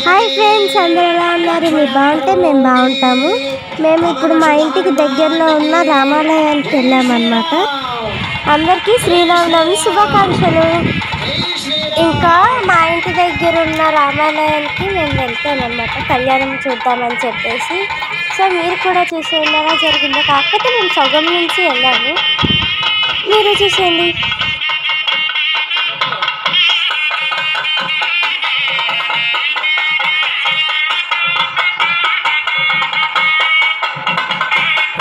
Hi friends, అందరూ ఎలా ఉన్నారు? మీరు బాగుంటే మేము బాగుంటాము. మేము ఇప్పుడు మా ఇంటికి దగ్గరలో ఉన్న రామాలయానికి వెళ్ళామన్నమాట. అందరికీ శ్రీరామనవమి శుభాకాంక్షలు. ఇంకా మా ఇంటి దగ్గర ఉన్న రామాలయానికి మేము వెళ్తామన్నమాట, కళ్యాణం చూద్దామని చెప్పేసి. సో మీరు కూడా చూసేయండి ఎలా జరిగిందో. కాకపోతే మేము సగం నుంచి వెళ్ళాము, మీరు చూసేయండి.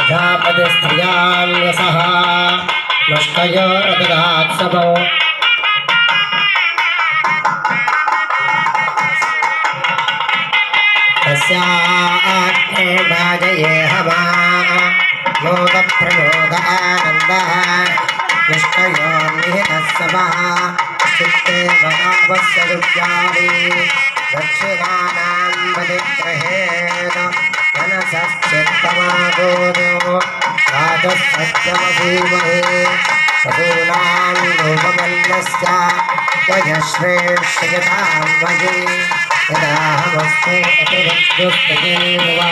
प्रजापतिस्त्रियां यशः नष्टयोरतिरात्सवो तस्याग्ने भाजये हवा मोदप्रमोद आनन्दः निष्टयोर्निहितस्सवः चित्ते भगावस्य दुर्याणि दक्षिणानां परिग्रहेण मनसश्चित्तमागोरो राजसत्यमधीमहे सदूनां लोकमल्लस्य जयश्रेष्ठयतां भजे यदाहमस्ते अतिरिक्तुस्तदेवा।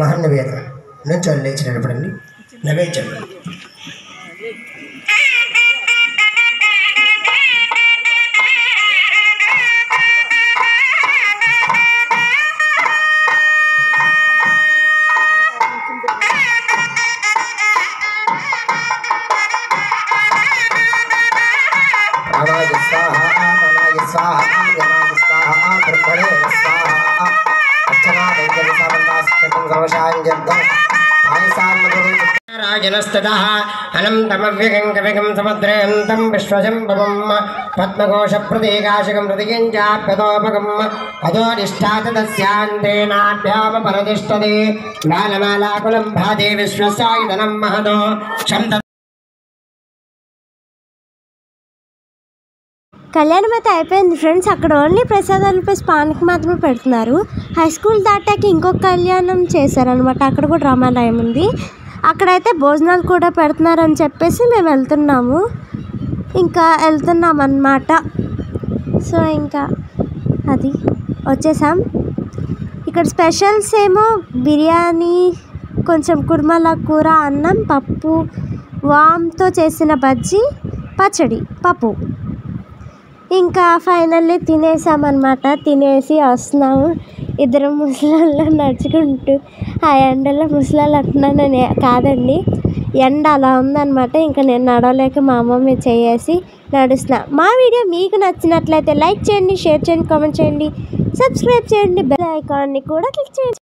మహానివేదన నుంచి లేచినప్పుడండి నైవేద్యం. ప్రాణాయ స్వాహ ప్రాణాయ స్వాహ యమాయ స్వాహ బ్రహ్మణే స్వాహ రాజనస్తదః అనంతమవ్యగం కవిగం సముద్రయంతం విశ్వశంభవం పద్మకోశప్రతీకాశకం హృదయంచాప్యతోపగం అదోనిష్టాతదస్యాంతేనాభ్యామపరతిష్టతే బాలమాలాకులం భాదే విశ్వసాయుధనం మహదో శంత. కళ్యాణం అయితే అయిపోయింది ఫ్రెండ్స్. అక్కడ ఓన్లీ ప్రసాదాలు ప్లస్ పానకి మాత్రమే పెడుతున్నారు. హై స్కూల్ దాటాక ఇంకొక కళ్యాణం చేశారనమాట, అక్కడ కూడా రామాలయం ఉంది. అక్కడైతే భోజనాలు కూడా పెడుతున్నారని చెప్పేసి మేము వెళ్తున్నాం అన్నమాట. సో ఇంకా అది వచ్చేసాం. ఇక్కడ స్పెషల్స్ ఏమో బిర్యానీ, కొంచెం కుర్మల కూర, అన్నం, పప్పు, వామ్తో చేసిన బజ్జీ, పచ్చడి, పప్పు. ఇంకా ఫైనల్లీ తినేసామన్నమాట. తినేసి వస్తున్నాము. ఇద్దరు ముసలాళ్ళు నడుచుకుంటూ, ఆ ఎండలో ముసలాళ్ళు అంటున్నాను కాదండి, ఎండ అలా ఉందన్నమాట. ఇంకా నేను నడవలేక మా అమ్మమ్మ చేసి నడుస్తున్నా. మా వీడియో మీకు నచ్చినట్లయితే లైక్ చేయండి, షేర్ చేయండి, కామెంట్ చేయండి, సబ్స్క్రైబ్ చేయండి, బెల్ ఐకాన్ని కూడా క్లిక్ చేయండి.